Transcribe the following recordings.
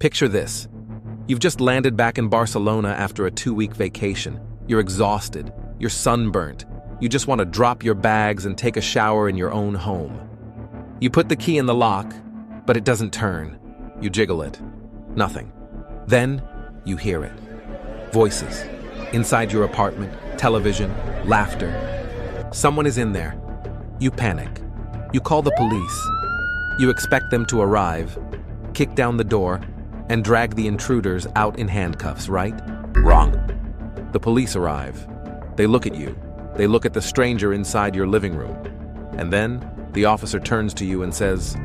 Picture this. You've just landed back in Barcelona after a 2-week vacation. You're exhausted. You're sunburnt. You just want to drop your bags and take a shower in your own home. You put the key in the lock, but it doesn't turn. You jiggle it. Nothing. Then you hear it. Voices. Inside your apartment, television, laughter. Someone is in there. You panic. You call the police. You expect them to arrive, kick down the door, and drag the intruders out in handcuffs, right? Wrong. The police arrive. They look at you. They look at the stranger inside your living room. And then the officer turns to you and says,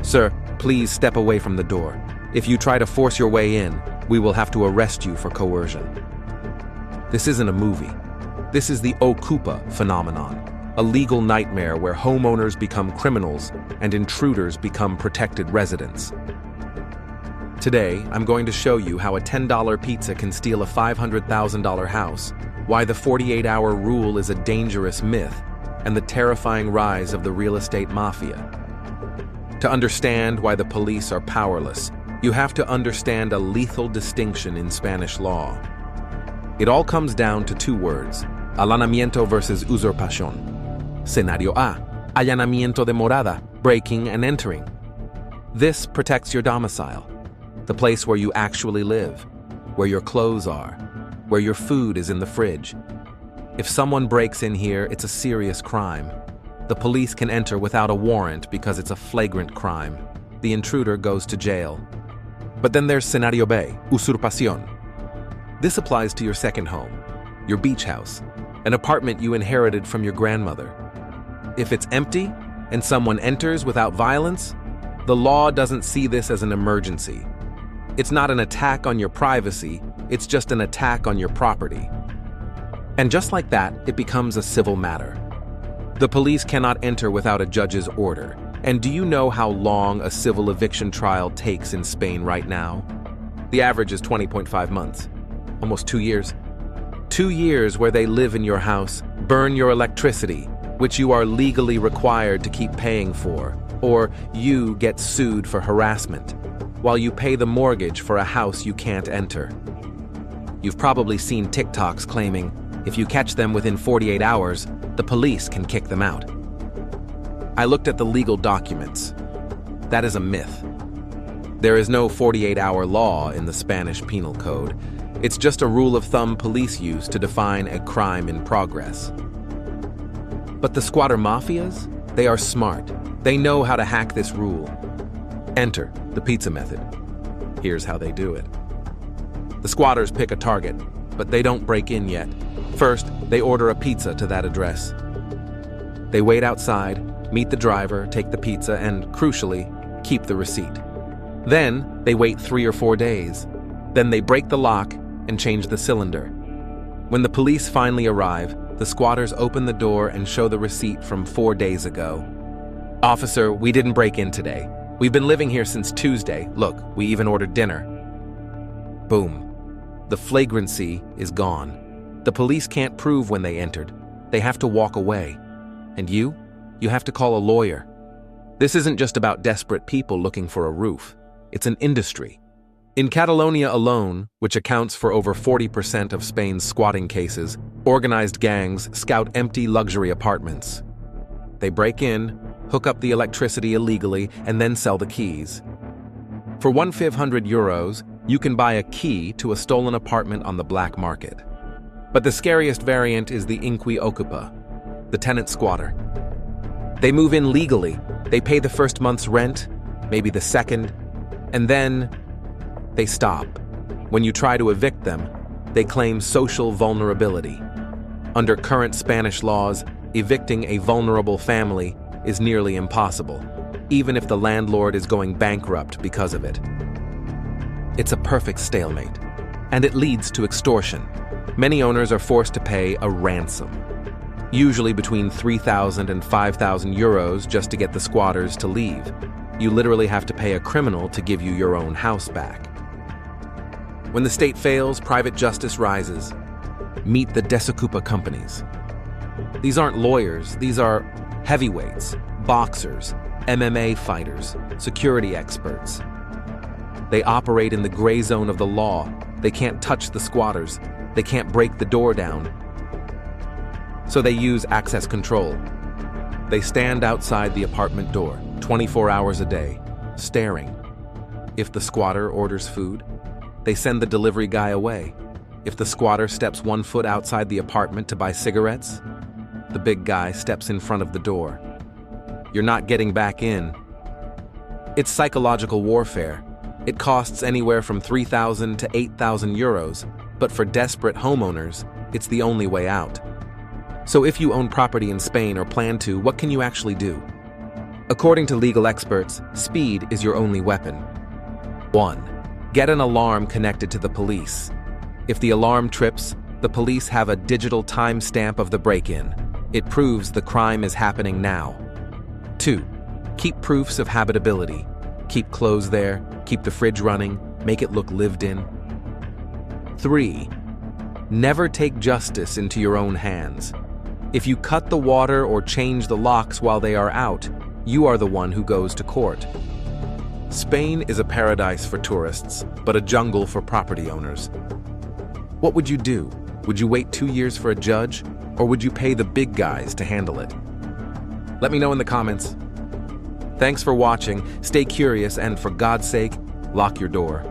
"Sir, please step away from the door. If you try to force your way in, we will have to arrest you for coercion." This isn't a movie. This is the Okupa phenomenon, a legal nightmare where homeowners become criminals and intruders become protected residents. Today, I'm going to show you how a $10 pizza can steal a $500,000 house, why the 48-hour rule is a dangerous myth, and the terrifying rise of the real estate mafia. To understand why the police are powerless, you have to understand a lethal distinction in Spanish law. It all comes down to 2 words, allanamiento versus usurpation. Scenario A, allanamiento de morada, breaking and entering. This protects your domicile, the place where you actually live, where your clothes are, where your food is in the fridge. If someone breaks in here, it's a serious crime. The police can enter without a warrant because it's a flagrant crime. The intruder goes to jail. But then there's Scenario B, usurpación. This applies to your second home, your beach house, an apartment you inherited from your grandmother. If it's empty and someone enters without violence, the law doesn't see this as an emergency. It's not an attack on your privacy, it's just an attack on your property. And just like that, it becomes a civil matter. The police cannot enter without a judge's order. And do you know how long a civil eviction trial takes in Spain right now? The average is 20.5 months. Almost 2 years. 2 years where they live in your house, burn your electricity, which you are legally required to keep paying for, or you get sued for harassment, while you pay the mortgage for a house you can't enter. You've probably seen TikToks claiming, if you catch them within 48 hours, the police can kick them out. I looked at the legal documents. That is a myth. There is no 48-hour law in the Spanish Penal Code. It's just a rule of thumb police use to define a crime in progress. But the squatter mafias? They are smart. They know how to hack this rule. Enter the pizza method. Here's how they do it. The squatters pick a target, but they don't break in yet. First, they order a pizza to that address. They wait outside, meet the driver, take the pizza, and, crucially, keep the receipt. Then, they wait 3 or 4 days. Then they break the lock and change the cylinder. When the police finally arrive, the squatters open the door and show the receipt from 4 days ago. "Officer, we didn't break in today. We've been living here since Tuesday. Look, we even ordered dinner." Boom. The flagrancy is gone. The police can't prove when they entered. They have to walk away. And you have to call a lawyer. This isn't just about desperate people looking for a roof. It's an industry. In Catalonia alone, which accounts for over 40% of Spain's squatting cases, organized gangs scout empty luxury apartments. They break in, hook up the electricity illegally, and then sell the keys. For €1,500, you can buy a key to a stolen apartment on the black market. But the scariest variant is the Okupa, the tenant squatter. They move in legally, they pay the first month's rent, maybe the second, and then they stop. When you try to evict them, they claim social vulnerability. Under current Spanish laws, evicting a vulnerable family is nearly impossible, even if the landlord is going bankrupt because of it. It's a perfect stalemate, and it leads to extortion. Many owners are forced to pay a ransom, usually between 3,000 and 5,000 euros just to get the squatters to leave. You literally have to pay a criminal to give you your own house back. When the state fails, private justice rises. Meet the Desokupa companies. These aren't lawyers, these are heavyweights, boxers, MMA fighters, security experts. They operate in the gray zone of the law. They can't touch the squatters. They can't break the door down. So they use access control. They stand outside the apartment door, 24 hours a day, staring. If the squatter orders food, they send the delivery guy away. If the squatter steps 1 foot outside the apartment to buy cigarettes, the big guy steps in front of the door. You're not getting back in. It's psychological warfare. It costs anywhere from 3,000 to 8,000 euros, but for desperate homeowners, it's the only way out. So if you own property in Spain or plan to, what can you actually do? According to legal experts, speed is your only weapon. 1. Get an alarm connected to the police. If the alarm trips, the police have a digital timestamp of the break-in. It proves the crime is happening now. 2. Keep proofs of habitability. Keep clothes there, keep the fridge running, make it look lived in. 3. Never take justice into your own hands. If you cut the water or change the locks while they are out, you are the one who goes to court. Spain is a paradise for tourists, but a jungle for property owners. What would you do? Would you wait 2 years for a judge, or would you pay the big guys to handle it? Let me know in the comments. Thanks for watching, stay curious, and for God's sake, lock your door.